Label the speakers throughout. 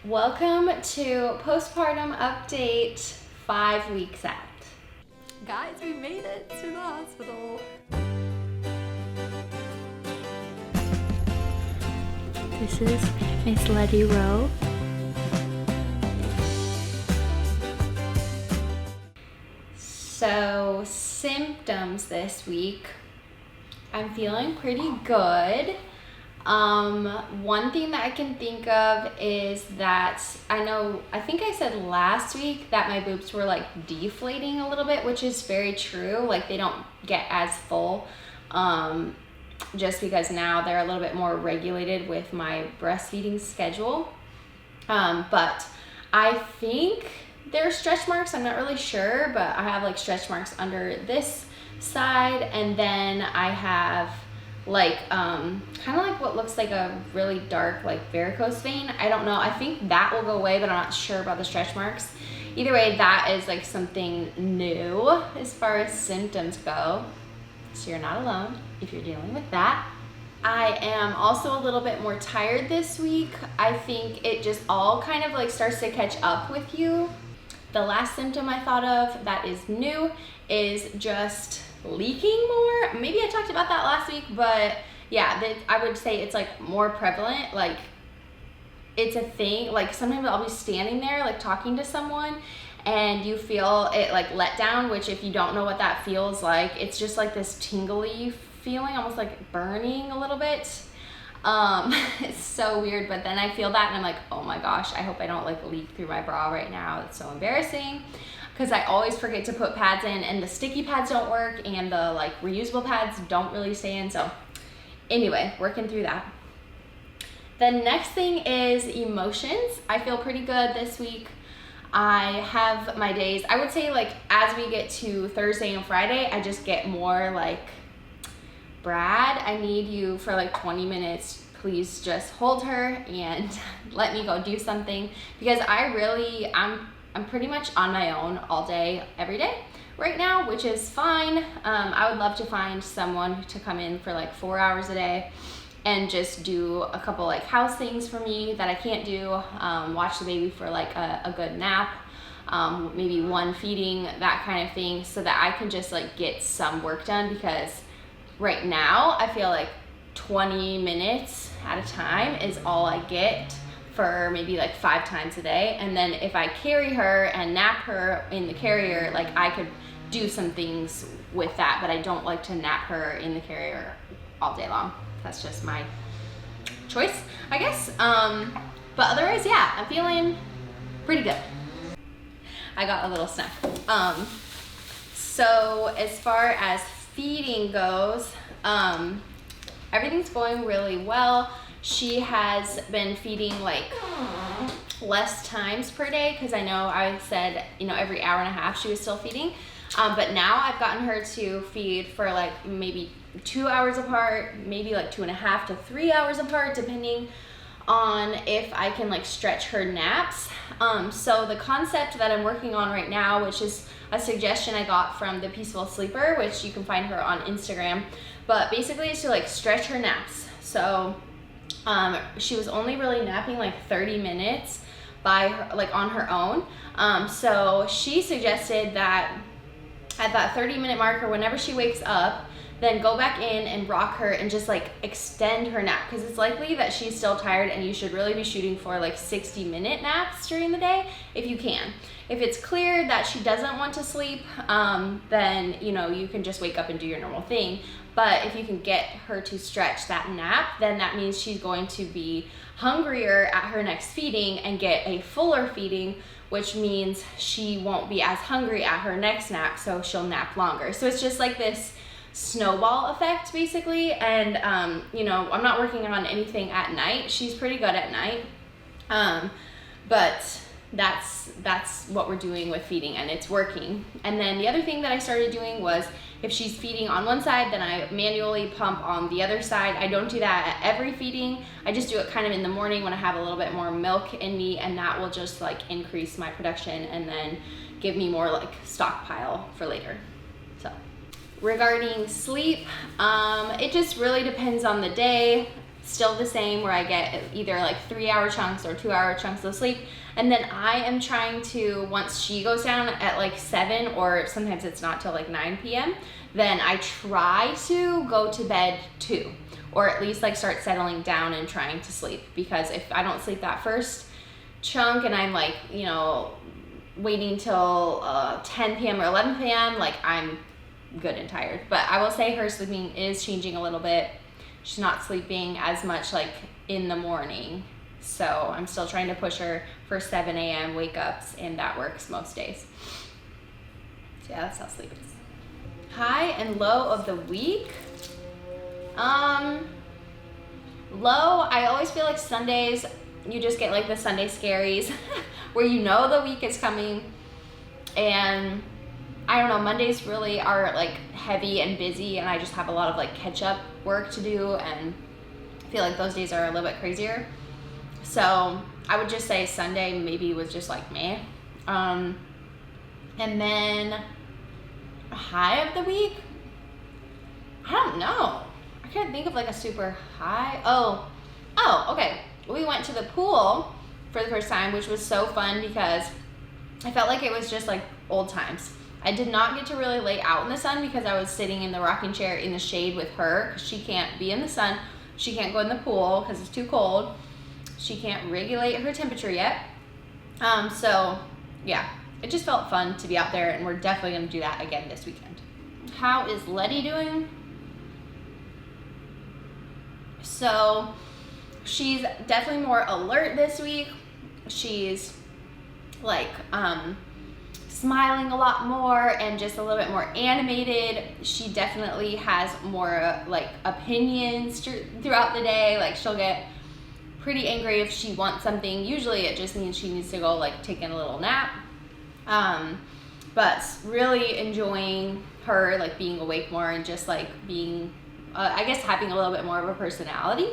Speaker 1: Welcome to Postpartum Update 5 weeks out.
Speaker 2: Guys, we made it to the hospital.
Speaker 1: This is Miss Letty Rowe. So, symptoms this week. I'm feeling pretty good. One thing that I can think of is that I think I said last week that my boobs were like deflating a little bit, which is very true. Like they don't get as full, just because now they're a little bit more regulated with my breastfeeding schedule. But I think they're stretch marks. I'm not really sure, but I have like stretch marks under this side, and then I have like kind of like what looks like a really dark like varicose vein. I don't know, I think that will go away, but I'm not sure about the stretch marks. Either way, that is like something new as far as symptoms go, so you're not alone if you're dealing with that. I am also a little bit more tired this week. I think it just all kind of like starts to catch up with you. The last symptom I thought of that is new is just leaking more. Maybe I talked about that last week, but yeah, I would say it's like more prevalent. Like it's a thing. Like sometimes I'll be standing there like talking to someone and you feel it like let down, which if you don't know what that feels like, it's just like this tingly feeling, almost like burning a little bit. It's so weird, but then I feel that and I'm like, oh my gosh, I hope I don't like leak through my bra right now. It's so embarrassing because I always forget to put pads in, and the sticky pads don't work and the like reusable pads don't really stay in. So anyway, working through that. The next thing is emotions. I feel pretty good this week. I have my days, I would say like as we get to Thursday and Friday, I just get more like, Brad, I need you for like 20 minutes. Please just hold her and let me go do something, because I'm pretty much on my own all day, every day right now, which is fine. I would love to find someone to come in for like 4 hours a day and just do a couple like house things for me that I can't do. Watch the baby for like a good nap, maybe one feeding, that kind of thing, so that I can just like get some work done, because right now I feel like 20 minutes at a time is all I get for maybe like 5 times a day. And then if I carry her and nap her in the carrier, like I could do some things with that, but I don't like to nap her in the carrier all day long. That's just my choice, I guess. But otherwise, yeah, I'm feeling pretty good. I got a little snack. So as far as feeding goes, everything's going really well. She has been feeding like less times per day, because I know I said, every hour and a half she was still feeding. But now I've gotten her to feed for like maybe 2 hours apart, maybe like 2.5 to 3 hours apart, depending on if I can like stretch her naps. So the concept that I'm working on right now, which is a suggestion I got from the Peaceful Sleeper, which you can find her on Instagram, but basically it's to like stretch her naps. So she was only really napping like 30 minutes by her, like on her own. So she suggested that at that 30-minute marker, whenever she wakes up, then go back in and rock her and just like extend her nap, because it's likely that she's still tired and you should really be shooting for like 60-minute naps during the day if you can. If it's clear that she doesn't want to sleep, then you can just wake up and do your normal thing. But if you can get her to stretch that nap, then that means she's going to be hungrier at her next feeding and get a fuller feeding, which means she won't be as hungry at her next nap, so she'll nap longer. So it's just like this snowball effect basically. And I'm not working on anything at night. She's pretty good at night, but that's what we're doing with feeding, and it's working. And then the other thing that I started doing was, if she's feeding on one side, then I manually pump on the other side. I don't do that at every feeding. I just do it kind of in the morning when I have a little bit more milk in me, and that will just like increase my production and then give me more like stockpile for later. So regarding sleep, it just really depends on the day. still the same, where I get either like 3-hour chunks or 2-hour chunks of sleep. And then I am trying to, once she goes down at like 7, or sometimes it's not till like 9 p.m., then I try to go to bed too, or at least like start settling down and trying to sleep. Because if I don't sleep that first chunk and I'm like, you know, waiting till 10 p.m. or 11 p.m., like I'm good and tired. But I will say her sleeping is changing a little bit. She's not sleeping as much like in the morning. So I'm still trying to push her for 7 a.m. wake ups, and that works most days. So yeah, that's how sleep is. High and low of the week. Low, I always feel like Sundays, you just get like the Sunday scaries where you know the week is coming. And I don't know, Mondays really are like heavy and busy, and I just have a lot of like catch up work to do, and I feel like those days are a little bit crazier. So I would just say Sunday maybe was just like meh. And then high of the week, I don't know. I can't think of like a super high. Oh, okay. We went to the pool for the first time, which was so fun because I felt like it was just like old times. I did not get to really lay out in the sun because I was sitting in the rocking chair in the shade with her, because she can't be in the sun. She can't go in the pool because it's too cold. She can't regulate her temperature yet. So yeah, it just felt fun to be out there, and we're definitely going to do that again this weekend. How is Letty doing? So she's definitely more alert this week. She's like smiling a lot more and just a little bit more animated. She definitely has more like opinions throughout the day. Like she'll get pretty angry if she wants something. Usually it just means she needs to go like take in a little nap. But really enjoying her like being awake more and just like being, I guess having a little bit more of a personality.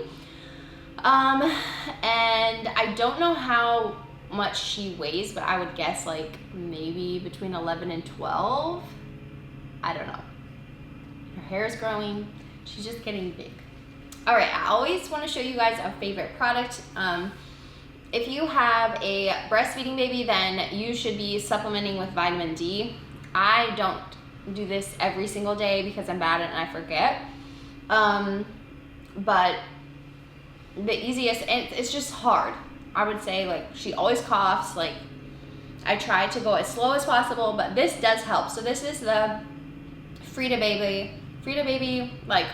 Speaker 1: And I don't know how much she weighs, but I would guess like maybe between 11 and 12. I don't know. Her hair is growing. She's just getting big. All right, I always want to show you guys a favorite product. If you have a breastfeeding baby, then you should be supplementing with vitamin D. I don't do this every single day because I'm bad and I forget. But the easiest, and it's just hard. I would say like she always coughs. Like I try to go as slow as possible, but this does help. So this is the Frida baby like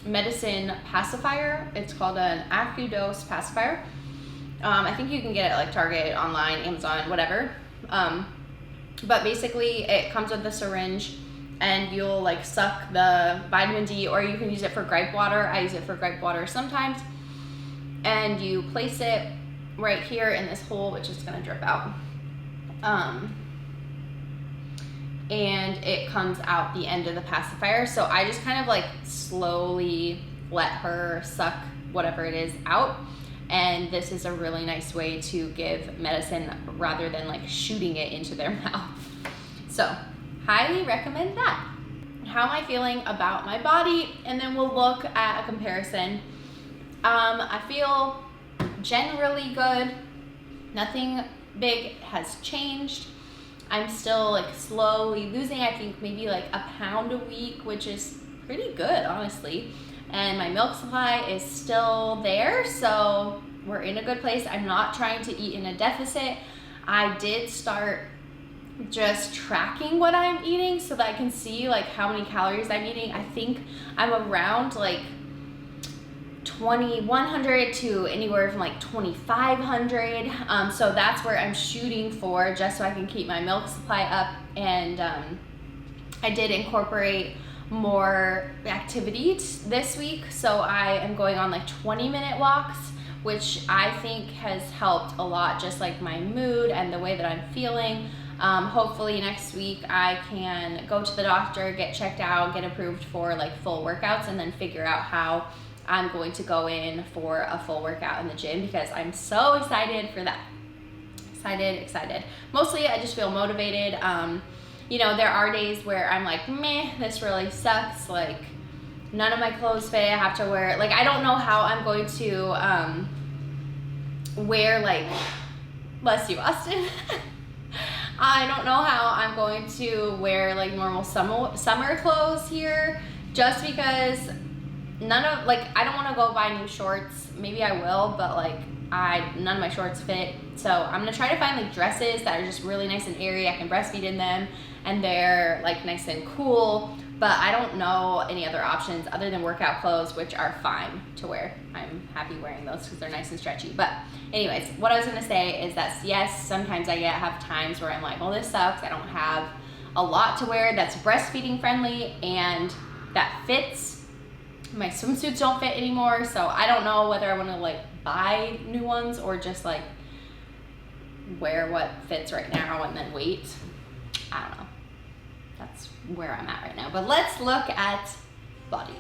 Speaker 1: medicine pacifier. It's called an Accu-Dose pacifier. I think you can get it like Target, online, Amazon, whatever. But basically it comes with a syringe, and you'll like suck the vitamin D, or you can use it for gripe water. I use it for gripe water sometimes. And you place it right here in this hole, which is gonna drip out. And it comes out the end of the pacifier. So I just kind of like slowly let her suck whatever it is out. And this is a really nice way to give medicine rather than like shooting it into their mouth. So highly recommend that. How am I feeling about my body? And then we'll look at a comparison. I feel generally good. Nothing big has changed. I'm still like slowly losing, I think maybe like a pound a week, which is pretty good, honestly. And my milk supply is still there, so we're in a good place. I'm not trying to eat in a deficit. I did start just tracking what I'm eating so that I can see like how many calories I'm eating. I think I'm around like 2,100 to anywhere from like 2,500. So that's where I'm shooting for, just so I can keep my milk supply up. And I did incorporate more activities this week. So I am going on like 20-minute walks, which I think has helped a lot, just like my mood and the way that I'm feeling. Hopefully next week I can go to the doctor, get checked out, get approved for like full workouts, and then figure out how I'm going to go in for a full workout in the gym, because I'm so excited for that. Excited. Mostly I just feel motivated. You know, there are days where I'm like, meh, this really sucks. Like, none of my clothes fit. I have to wear, like, I don't know how I'm going to wear, like, bless you, Austin. I don't know how I'm going to wear, like, normal summer clothes here, just because none of, like, I don't want to go buy new shorts. Maybe I will, but, like, none of my shorts fit. So I'm gonna try to find, like, dresses that are just really nice and airy. I can breastfeed in them, and they're, like, nice and cool. But I don't know any other options other than workout clothes, which are fine to wear. I'm happy wearing those because they're nice and stretchy. But anyways, what I was gonna say is that yes, sometimes I have times where I'm like, well, this sucks. I don't have a lot to wear that's breastfeeding friendly and that fits. My swimsuits don't fit anymore, so I don't know whether I want to, like, buy new ones or just, like, wear what fits right now and then wait. I don't know. That's where I'm at right now. But let's look at body.